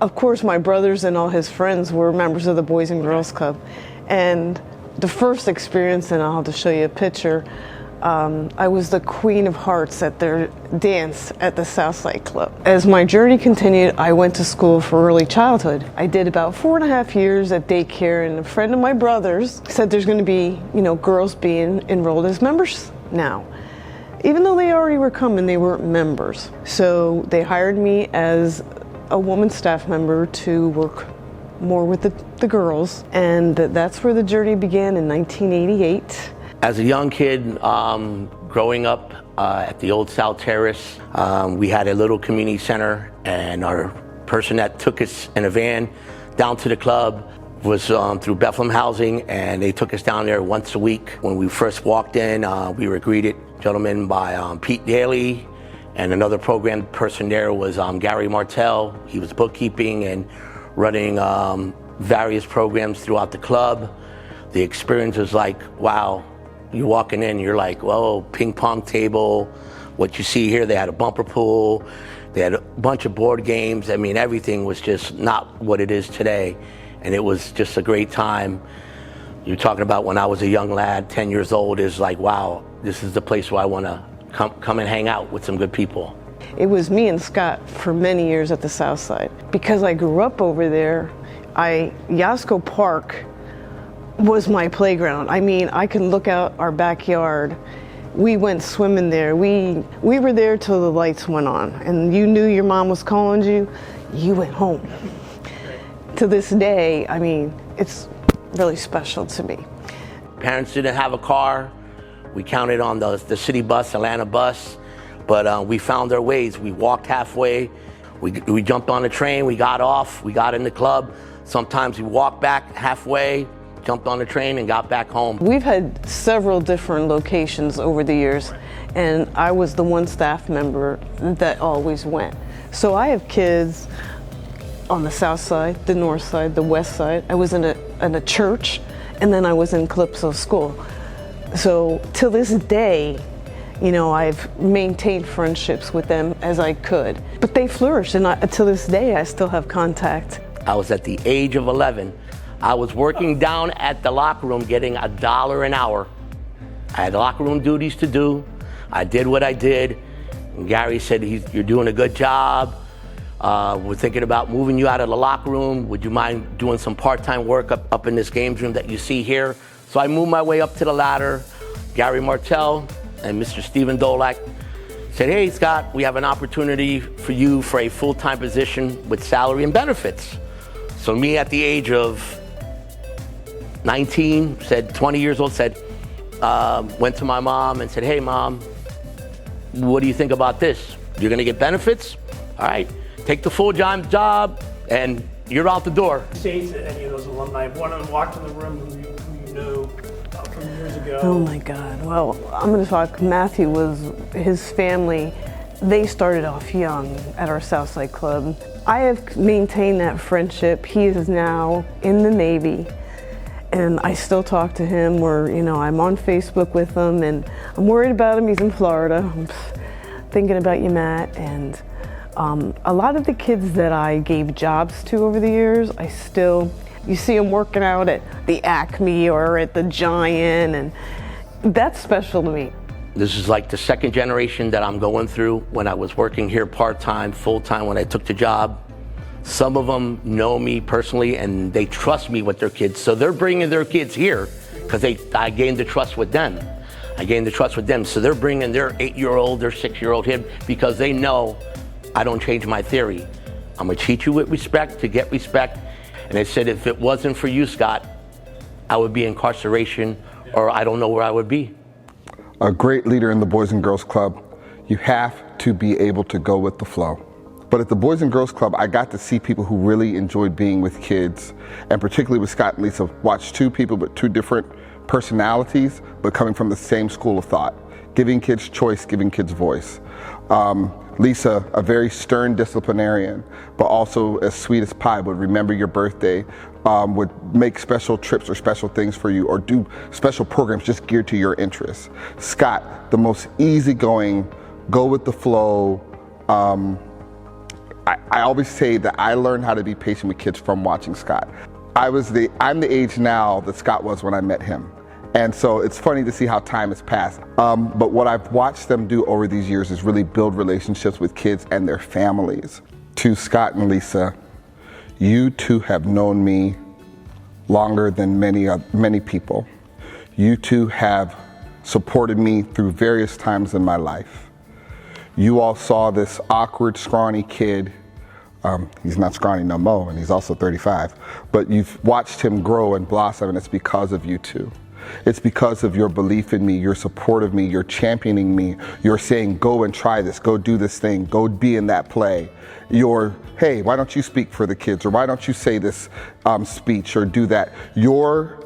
Of course, my brothers and all his friends were members of the Boys and Girls Club. And the first experience, and I'll have to show you a picture, I was the Queen of Hearts at their dance at the Southside Club. As my journey continued, I went to school for early childhood. I did about 4.5 years at daycare, and a friend of my brother's said there's going to be, girls being enrolled as members now. Even though they already were coming, they weren't members. So they hired me as a woman staff member to work more with the girls, and that's where the journey began in 1988. As a young kid, growing up at the old South Terrace, we had a little community center, and our person that took us in a van down to the club was through Bethlehem Housing, and they took us down there once a week. When we first walked in, we were greeted, gentlemen, by Pete Daly, and another program person there was Gary Martell. He was bookkeeping and running various programs throughout the club. The experience was like, wow. You're walking in, you're like, whoa, ping pong table. What you see here, they had a bumper pool. They had a bunch of board games. I mean, everything was just not what it is today. And it was just a great time. You're talking about when I was a young lad, 10 years old, is like, wow, this is the place where I want to come and hang out with some good people. It was me and Scott for many years at the South Side. Because I grew up over there, Yasko Park was my playground. I mean, I could look out our backyard. We went swimming there. We were there till the lights went on, and you knew your mom was calling you, you went home. To this day, I mean, it's really special to me. Parents didn't have a car. We counted on the city bus, Atlanta bus, but we found our ways. We walked halfway. We jumped on the train, we got off, we got in the club. Sometimes we walked back halfway, jumped on the train and got back home. We've had several different locations over the years, and I was the one staff member that always went. So I have kids on the south side, the north side, the west side. I was in a church, and then I was in Calypso School. So till this day, I've maintained friendships with them as I could. But they flourished, and to this day, I still have contact. I was at the age of 11. I was working down at the locker room getting $1 an hour. I had locker room duties to do. I did what I did. And Gary said, you're doing a good job. We're thinking about moving you out of the locker room. Would you mind doing some part-time work up in this games room that you see here? So I moved my way up to the ladder. Gary Martell and Mr. Stephen Dolak said, hey, Scott, we have an opportunity for you for a full-time position with salary and benefits. So me at the age of 19, 20 years old, went to my mom and said, hey, Mom, what do you think about this? You're going to get benefits? All right, take the full-time job, and you're out the door. States at any of those alumni, one of them walked in the room who you knew from years ago. Oh, my God. Well, I'm going to talk. Matthew his family, they started off young at our Southside Club. I have maintained that friendship. He is now in the Navy. And I still talk to him, I'm on Facebook with him, and I'm worried about him. He's in Florida. I'm thinking about you, Matt. And a lot of the kids that I gave jobs to over the years, you see them working out at the Acme or at the Giant, and that's special to me. This is like the second generation that I'm going through. When I was working here part-time, full-time, when I took the job, some of them know me personally and they trust me with their kids. So they're bringing their kids here because I gained the trust with them. So they're bringing their 8-year-old, their 6-year-old here because they know I don't change my theory. I'm gonna treat you with respect to get respect. And they said, if it wasn't for you, Scott, I would be in incarceration or I don't know where I would be. A great leader in the Boys and Girls Club, you have to be able to go with the flow. But at the Boys and Girls Club, I got to see people who really enjoyed being with kids, and particularly with Scott and Lisa, watch two people with two different personalities, but coming from the same school of thought, giving kids choice, giving kids voice. Lisa, a very stern disciplinarian, but also as sweet as pie, would remember your birthday, would make special trips or special things for you, or do special programs just geared to your interests. Scott, the most easygoing, go with the flow, I always say that I learned how to be patient with kids from watching Scott. I'm the age now that Scott was when I met him. And so it's funny to see how time has passed. But what I've watched them do over these years is really build relationships with kids and their families. To Scott and Lisa, you two have known me longer than many people. You two have supported me through various times in my life. You all saw this awkward, scrawny kid. He's not scrawny no more, and he's also 35. But you've watched him grow and blossom, and it's because of you two. It's because of your belief in me, your support of me, your championing me. You're saying, go and try this, go do this thing, go be in that play. You're, hey, why don't you speak for the kids? Or why don't you say this speech or do that? You're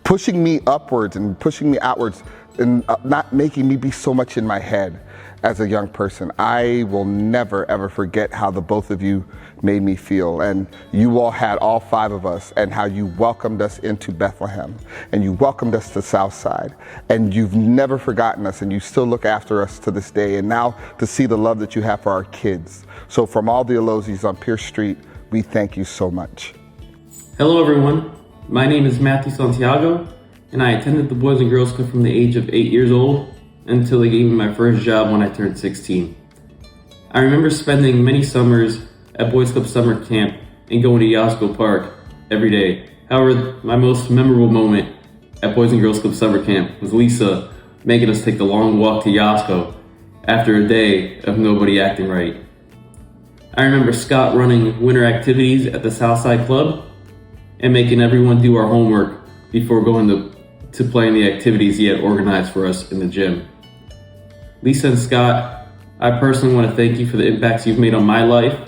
pushing me upwards and pushing me outwards and not making me be so much in my head as a young person. I will never, ever forget how the both of you made me feel. And you all had all 5 of us, and how you welcomed us into Bethlehem, and you welcomed us to Southside, and you've never forgotten us, and you still look after us to this day. And now to see the love that you have for our kids. So from all the Alozis on Pierce Street, we thank you so much. Hello everyone, my name is Matthew Santiago, and I attended the Boys and Girls Club from the age of 8 years old until they gave me my first job when I turned 16. I remember spending many summers at Boys Club summer camp and going to Yasko Park every day. However, my most memorable moment at Boys and Girls Club summer camp was Lisa making us take the long walk to Yasko after a day of nobody acting right. I remember Scott running winter activities at the Southside Club and making everyone do our homework before going to play in the activities he had organized for us in the gym. Lisa and Scott, I personally want to thank you for the impacts you've made on my life.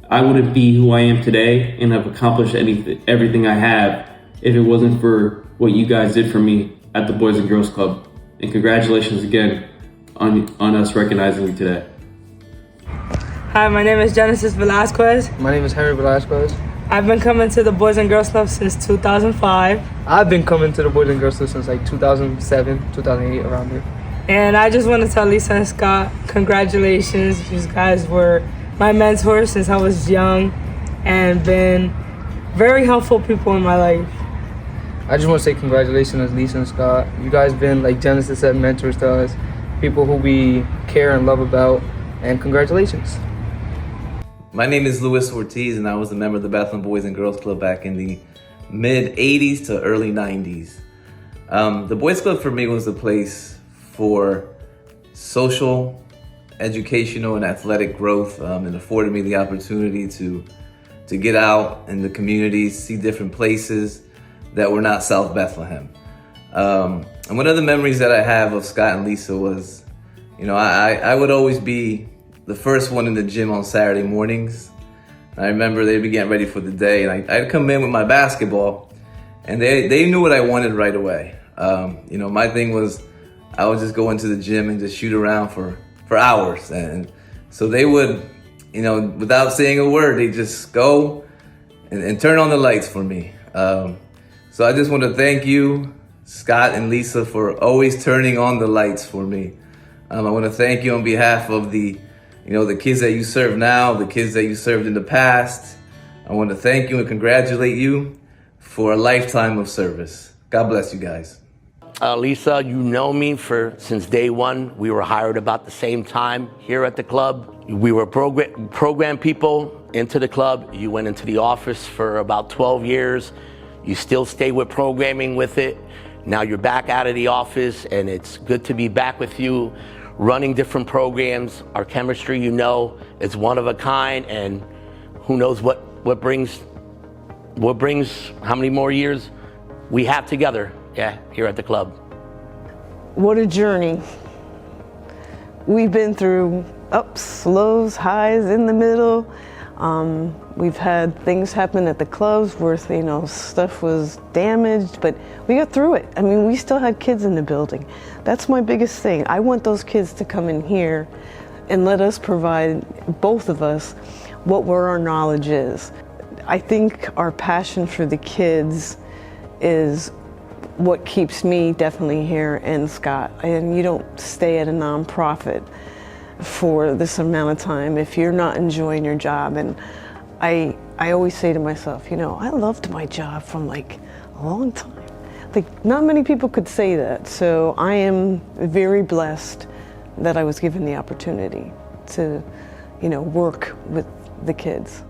I wouldn't be who I am today and have accomplished everything I have if it wasn't for what you guys did for me at the Boys and Girls Club. And congratulations again on us recognizing you today. Hi, my name is Genesis Velasquez. My name is Henry Velasquez. I've been coming to the Boys and Girls Club since 2005. I've been coming to the Boys and Girls Club since like 2007, 2008, around there. And I just want to tell Lisa and Scott, congratulations. You guys were my mentors since I was young and been very helpful people in my life. I just want to say congratulations, Lisa and Scott. You guys been, like Genesis said, mentors to us, people who we care and love about, and congratulations. My name is Luis Ortiz, and I was a member of the Bethlehem Boys and Girls Club back in the mid-'80s to early '90s. The Boys Club for me was a place for social, educational, and athletic growth. It afforded me the opportunity to get out in the communities, see different places that were not South Bethlehem. And one of the memories that I have of Scott and Lisa was, I would always be the first one in the gym on Saturday mornings. I remember they'd be getting ready for the day, and I'd come in with my basketball, and they knew what I wanted right away. My thing was I would just go into the gym and just shoot around for hours. And so they would, without saying a word, they just go and turn on the lights for me. So I just want to thank you, Scott and Lisa, for always turning on the lights for me. I want to thank you on behalf of the kids that you serve now, the kids that you served in the past. I want to thank you and congratulate you for a lifetime of service. God bless you guys. Lisa, you know me since day one. We were hired about the same time here at the club. We were program people into the club. You went into the office for about 12 years. You still stay with programming with it. Now you're back out of the office, and it's good to be back with you, running different programs. Our chemistry, is one of a kind, and who knows what brings how many more years we have together. Yeah, here at the club. What a journey. We've been through ups, lows, highs, in the middle. We've had things happen at the clubs where, stuff was damaged, but we got through it. I mean, we still had kids in the building. That's my biggest thing. I want those kids to come in here and let us provide, both of us, what our knowledge is. I think our passion for the kids is what keeps me definitely here, and Scott. And you don't stay at a nonprofit for this amount of time if you're not enjoying your job. And I always say to myself, you know, I loved my job from like a long time. Like, not many people could say that. So I am very blessed that I was given the opportunity to, you know, work with the kids.